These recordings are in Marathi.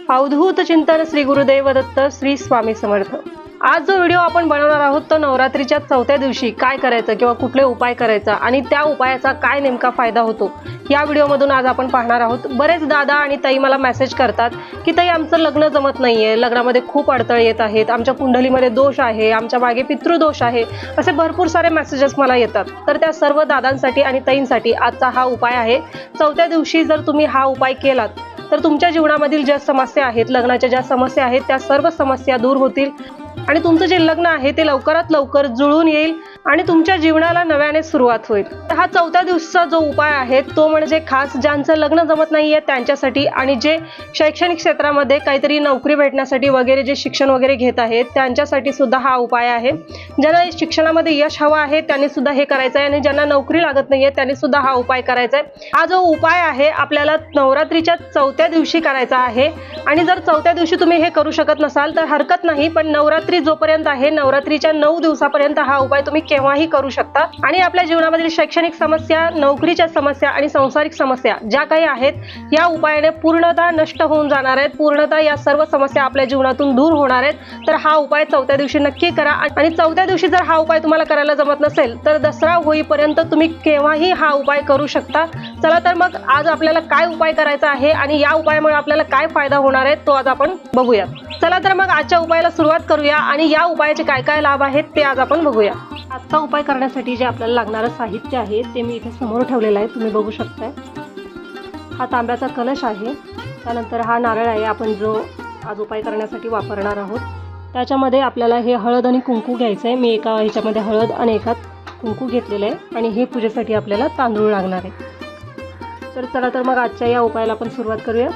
अवधूत चिंतन श्री गुरुदेव दत्त श्री स्वामी समर्थ। आज जो व्हिडिओ आपण बनवणार आहोत तो नवरात्रीच्या चौथ्या दिवशी काय करायचं किंवा कुठले उपाय करायचा आणि त्या उपायाचा काय नेमका फायदा होतो या व्हिडिओमधून आज आपण पाहणार आहोत। बरेच दादा आणि ताई मला मेसेज करतात की ताई आमचं लग्न जमत नाहीये, लग्नामध्ये खूप अडथळे येत आहेत, आमच्या कुंडलीमध्ये दोष आहे, आमच्या मागे पितृदोष आहे, असे भरपूर सारे मेसेजेस मला येतात। तर त्या सर्व दादांसाठी आणि ताईंसाठी आजचा हा उपाय आहे। चौथ्या दिवशी जर तुम्ही हा उपाय केलात तर तुमच्या जीवनामधील ज्या समस्या आहेत, लग्नाच्या ज्या समस्या आहेत त्या सर्व समस्या दूर होतील आणि तुमचं जे लग्न आहे ते लवकरात लवकर जुळून येईल आणि तुमच्या जीवनाला नव्याने सुरुवात होईल। हा चौथ्या दिवसाचा जो उपाय आहे तो म्हणजे खास ज्यांचं लग्न जमत नाहीये त्यांच्यासाठी आणि जे शैक्षणिक क्षेत्रामध्ये काहीतरी नोकरी भेटण्यासाठी वगैरे जे शिक्षण वगैरे घेत आहेत त्यांच्यासाठी सुद्धा हा उपाय आहे। ज्यांना शिक्षणामध्ये यश हवं आहे त्यांनी सुद्धा हे करायचं आहे आणि ज्यांना नोकरी लागत नाहीये त्यांनी सुद्धा हा उपाय करायचा आहे। हा जो उपाय आहे आपल्याला नवरात्रीच्या चौथ्या दिवशी करायचा आहे आणि जर चौथ्या दिवशी तुम्ही हे करू शकत नसाल तर हरकत नाही, पण नवरात्री जोपर्यंत आहे नवरात्रीच्या 9 दिवसापर्यंत हा उपाय तुम्ही केव्हाही करू शकता आणि आपल्या जीवनामधील शैक्षणिक समस्या, नोकरीच्या समस्या आणि सांसारिक समस्या ज्या काही आहेत या उपायाने पूर्णतः नष्ट होऊन जाणार आहेत, पूर्णतः या सर्व समस्या आपल्या जीवनातून दूर होणार आहेत। तर हा उपाय चौथ्या दिवशी नक्की करा आणि चौथ्या दिवशी जर हा उपाय तुम्हाला करायला जमत नसेल तर दसरा होईपर्यंत तुम्ही केव्हाही हा उपाय करू शकता। चला तर मग आज आपल्याला काय उपाय करायचा आहे आणि या उपायामुळे आपल्याला काय फायदा होणार आहे तो आज आपण बघूया। चला तर मग आजच्या उपायाला सुरुवात करूया आणि या उपायाचे काय काय लाभ आहेत ते आज आपण बघूया। आजचा उपाय करण्यासाठी जे आपल्याला लागणारं साहित्य आहे ते मी इथे समोर ठेवलेलं आहे, तुम्ही बघू शकताय। हा तांब्याचा कलश आहे, त्यानंतर हा नारळ आहे आपण जो आज उपाय करण्यासाठी वापरणार आहोत। त्याच्यामध्ये आपल्याला हे हळद आणि कुंकू घ्यायचं आहे। मी एका ह्याच्यामध्ये हळद आणि एकात कुंकू घेतलेलं आहे आणि हे पूजेसाठी आपल्याला तांदूळ लागणार आहे। तर चला तर मग आजच्या या उपायाला आपण सुरुवात करूया।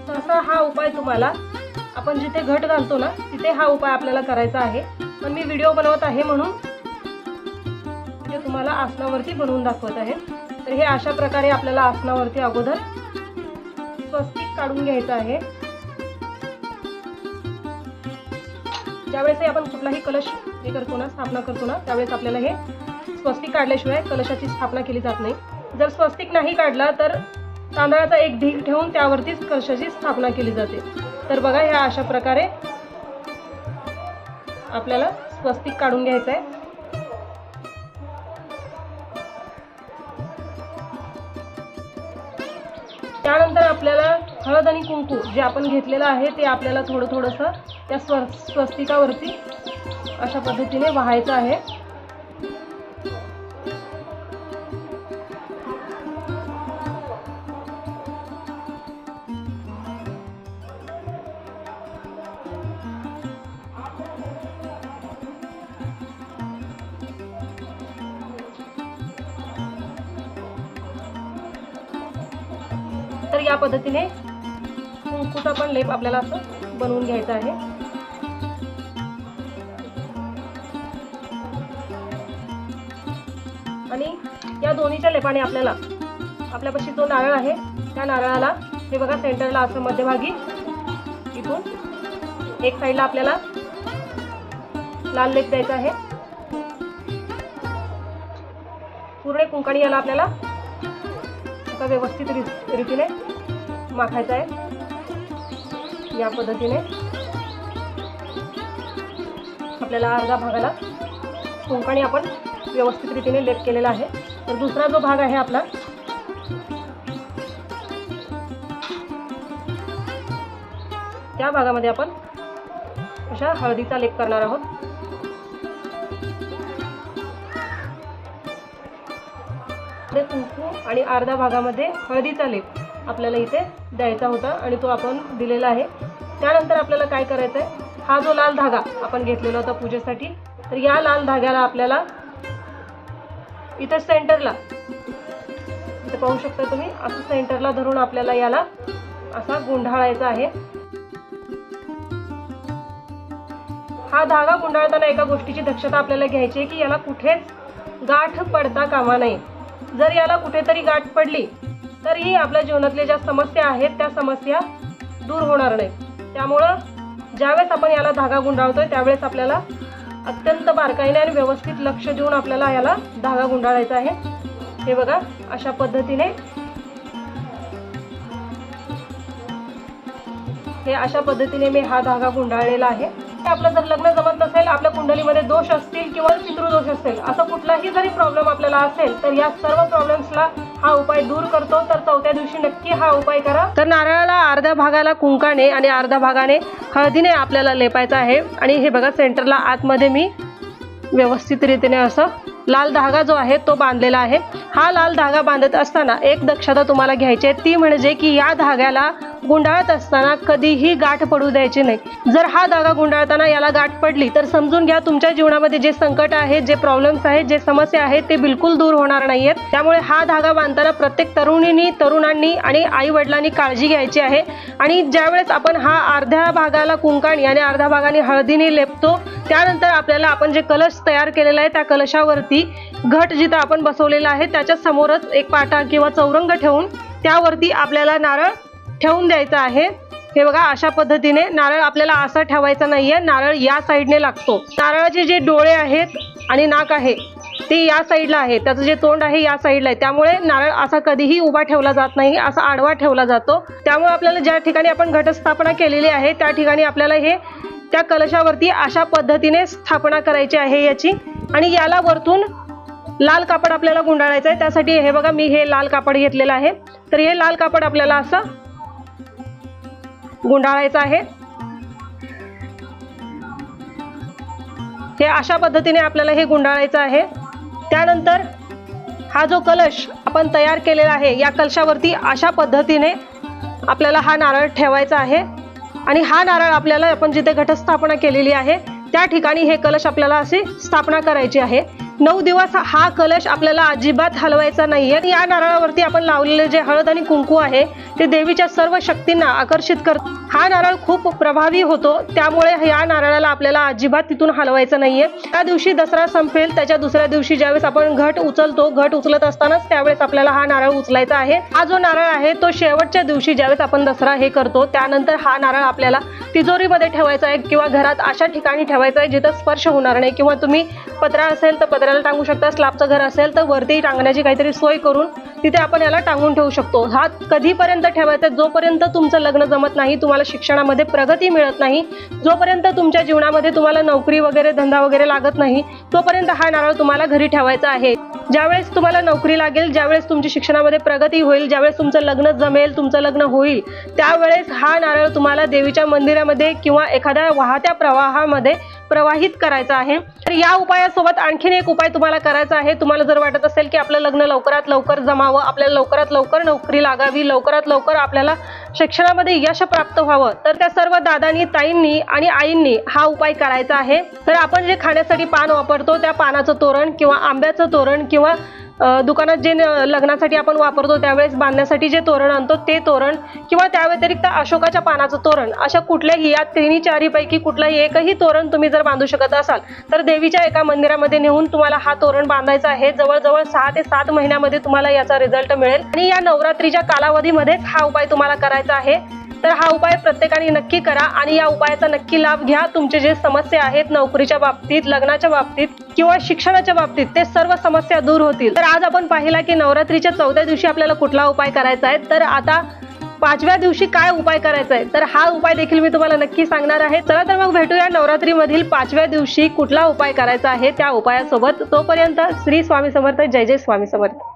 तसा हा उपाय तुम्हाला आपण जिथे घट घालतो ना तिथे हा उपाय आपल्याला करायचा आहे, पण मी व्हिडिओ बनवत आहे म्हणून ते तुम्हाला आसनावरती बनवून दाखवत आहे। तर हे अशा प्रकारे आपल्याला आसनावरती अगोदर स्वस्तिक काढून घ्यायचं आहे। ज्यावेळेस आपण कुठलाही कलश हे करतो ना, स्थापना करतो ना, त्यावेळेस आपल्याला हे स्वस्तिक काढल्याशिवाय कलशाची स्थापना केली जात नाही। जर स्वस्तिक नाही काढला तर तांदळाचा एक ढीग ठेवून त्यावरतीच कलशाची स्थापना केली जाते। तर बघा ह्या अशा प्रकारे आपल्याला स्वस्तिक काढून घ्यायचं आहे। त्यानंतर आपल्याला हळद आणि कुंकू जे आपण घेतलेलं आहे ते आपल्याला थोडंसं त्या स्वस्तिकावरती अशा पद्धतीने वाहायचं आहे। तर या पद्धतीने कुंकूचा पण लेप आपल्याला असं बनवून घ्यायचा आहे। आणि या दोन्हीच्या लेपाने आपल्याला आपल्यापाशी जो नारळ आहे त्या नारळाला हे बघा सेंटरला असं मध्यभागी इथून एक साईडला आपल्याला लाल लेप द्यायचा आहे। पूर्ण कुंकाने याला आपल्याला व्यवस्थित रीतीने माखायचा आहे। या पद्धतीने आपल्याला अर्धा भागाला कुंकाने आपण व्यवस्थित रीतीने लेप केलेला आहे। तर दुसरा जो भाग आहे आपला त्या भागामध्ये आपण अशा हळदीचा लेप करणार आहोत। कुंकू आणि अर्ध्या भागामध्ये हळदीचा लेप आपल्याला इथे द्यायचा होता आणि तो आपण दिलेला आहे। त्यानंतर आपल्याला काय करायचं आहे, हा जो लाल धागा आपण घेतलेला होता पूजेसाठी, तर या लाल धाग्याला आपल्याला इथे सेंटरला, इथे पाहू शकता तुम्ही, असं सेंटरला धरून आपल्याला याला असा गुंडाळायचा आहे। हा धागा गुंडाळताना एका गोष्टीची दक्षता आपल्याला घ्यायची आहे की याला कुठेच गाठ पडता कामा नये। जर याला कुठेतरी गाठ पडली तरीही आपल्या जीवनातल्या ज्या समस्या आहेत त्या समस्या दूर होणार नाहीत। त्यामुळं ज्यावेळेस आपण याला धागा गुंडाळतोय त्यावेळेस आपल्याला अत्यंत बारकाईने आणि व्यवस्थित लक्ष देऊन आपल्याला याला धागा गुंडाळायचा आहे। हे बघा अशा पद्धतीने हे अशा पद्धतीने मी हा धागा गुंडाळलेला आहे। आपलं जर लग्न जमत नसेल, आपल्या कुंडलीमध्ये दोष असतील किंवा पितृदोष असेल, असा कुठलाही जरी प्रॉब्लेम आपल्याला असेल तर या सर्व प्रॉब्लेम्सला हा उपाय दूर करतो। तर चौथ्या दिवशी नक्की हा उपाय करा। तर नारळाला अर्ध्या भागाला कुंकाने आणि अर्ध्या भागाने हळदीने आपल्याला लेपायचं आहे। आणि हे बघा सेंटरला आतमध्ये मी व्यवस्थित रीतीने असं लाल धागा जो आहे तो बांधलेला आहे। हा लाल धागा बांधत असताना एक दक्षता तुम्हाला घ्यायची आहे, ती म्हणजे की या धाग्याला गुंडाळत असताना कधीही गाठ पडू द्यायची नाही। जर हा धागा गुंडाळताना याला गाठ पडली तर समजून घ्या तुमच्या जीवनामध्ये जे संकट आहे, जे प्रॉब्लेम्स आहेत, जे समस्या आहेत ते बिलकुल दूर होणार नाहीयेत। त्यामुळे हा धागा बांधताना प्रत्येक तरुणांनी आणि आई वडिलांनी काळजी घ्यायची आहे। आणि ज्यावेळेस आपण हा अर्ध्या भागाला कुंकाणी आणि अर्ध्या भागाने हळदीने लेपतो, त्यानंतर आपल्याला आपण जे कलश तयार केलेला आहे त्या कलशावरती घट जिथं आपण बसवलेला आहे त्याच्या समोरच एक पाटा किंवा चौरंग ठेवून त्यावरती आपल्याला नारळ ठेवून द्यायचा आहे। हे बघा अशा पद्धतीने नारळ आपल्याला असा ठेवायचा नाहीये, नारळ या साईडने लागतो। नारळाचे जे डोळे आहेत आणि नाक आहे ते या साईडला आहे, त्याचं जे तोंड आहे या साईडला आहे। त्यामुळे नारळ असा कधीही उभा ठेवला जात नाही, असा आडवा ठेवला जातो। त्यामुळे आपल्याला ज्या ठिकाणी आपण घटस्थापना केलेली आहे त्या ठिकाणी आपल्याला हे त्या कलशावरती अशा पद्धतीने स्थापना करायची आहे याची। आणि याला वरतून लाल कापड आपल्याला गुंडाळायचं आहे। त्यासाठी हे बघा मी हे लाल कापड घेतलेलं आहे। तर हे लाल कापड आपल्याला असं गुंडाळायचं आहे। हे अशा पद्धतीने आपल्याला हे गुंडाळायचं आहे। त्यानंतर हा जो कलश आपण तयार केलेला आहे या कलशावरती अशा पद्धतीने आपल्याला हा नारळ ठेवायचा आहे। आणि हा नारळ आपल्याला आपण जिथे घटस्थापना केलेली आहे त्या ठिकाणी हे कलश आपल्याला अशी स्थापना करायची आहे। 9 दिवस हा कलश आपल्याला अजिबात हलवायचा नाहीये। या नारळावरती आपण लावलेले जे हळद आणि कुंकू आहे ते देवीच्या सर्व शक्तींना आकर्षित करतो। हा नारळ खूप प्रभावी होतो, त्यामुळे या नारळाला आपल्याला अजिबात तिथून हलवायचं नाहीये। त्या दिवशी दसरा संपेल त्याच्या दुसऱ्या दिवशी ज्यावेळेस आपण घट उचलतो, घट उचलत असतानाच त्यावेळेस आपल्याला हा नारळ उचलायचा आहे। हा जो नारळ आहे तो शेवटच्या दिवशी ज्यावेळेस आपण दसरा हे करतो त्यानंतर हा नारळ आपल्याला तिजोरीमध्ये ठेवायचा आहे किंवा घरात अशा ठिकाणी ठेवायचा आहे जिथं स्पर्श होणार नाही। किंवा तुम्ही पत्रा असेल तर पत्र्याला टांगू शकता, स्लॅबचं घर असेल तर वरती टांगण्याची काहीतरी सोय करून तिथे आपण याला टांगून ठेवू शकतो। हा कधीपर्यंत ठेवायचा? जोपर्यंत तुमचं लग्न जमत नाही, तुम्हाला शिक्षणामध्ये प्रगती मिळत नाही, जोपर्यंत तुमच्या जीवनामध्ये तुम्हाला नोकरी वगैरे धंदा वगैरे लागत नाही, तोपर्यंत हा नारळ तुम्हाला घरी ठेवायचा आहे। ज्यावेळेस तुम्हाला नोकरी लागेल, ज्यावेळेस तुमची शिक्षणामध्ये प्रगती होईल, ज्यावेळेस तुमचं लग्न जमेल, तुमचं लग्न होईल, त्यावेळेस हा नारळ तुम्हाला देवीच्या मंदिरामध्ये किंवा एखाद्या वाहत्या प्रवाहामध्ये प्रवाहित करायचा आहे। तर या उपायासोबत आणखीन एक उपाय तुम्हाला करायचा आहे। तुम्हाला जर वाटत असेल की आपलं लग्न लवकरात लवकर जमावं, आपल्याला लवकरात लवकर नोकरी लागावी, लवकरात लवकर आपल्याला शिक्षणामध्ये यश प्राप्त व्हावं, तर त्या सर्व दादांनी, ताईंनी आणि आईंनी हा उपाय करायचा आहे। तर आपण जे खाण्यासाठी पान वापरतो त्या पानाचं तोरण किंवा आंब्याचं तोरण किंवा दुकानात जे लग्नासाठी आपण वापरतो त्यावेळेस बांधण्यासाठी जे तोरण आणतो ते तोरण किंवा त्या व्यतिरिक्त अशोकाच्या पानाचं तोरण, अशा कुठल्याही या 3-4 पैकी कुठलाही एकही तोरण तुम्ही जर बांधू शकत असाल तर देवीच्या एका मंदिरामध्ये नेऊन तुम्हाला हा तोरण बांधायचा आहे। जवळजवळ 6 ते 7 महिन्यामध्ये तुम्हाला याचा रिझल्ट मिळेल। आणि या नवरात्रीच्या कालावधीमध्येच हा उपाय तुम्हाला करायचा आहे। तर हा उपाय प्रत्येकाने नक्की करा आणि या उपायाचा नक्की लाभ घ्या। तुमचे जे समस्या आहेत नोकरीच्या बाबतीत, लग्नाच्या बाबतीत किंवा शिक्षणाच्या बाबतीत, ते सर्व समस्या दूर होतील। तर आज आपण पाहिला की नवरात्रीच्या 4थ्या दिवशी आपल्याला कुठला उपाय करायचा आहे। तर आता 5व्या दिवशी काय उपाय करायचा आहे, तर हा उपाय देखील मी तुम्हाला नक्की सांगणार आहे। चला तर मग भेटूया नवरात्रीमधील 5व्या दिवशी कुठला उपाय करायचा आहे त्या उपायासोबत। तोपर्यंत श्री स्वामी समर्थ, जय जय स्वामी समर्थ।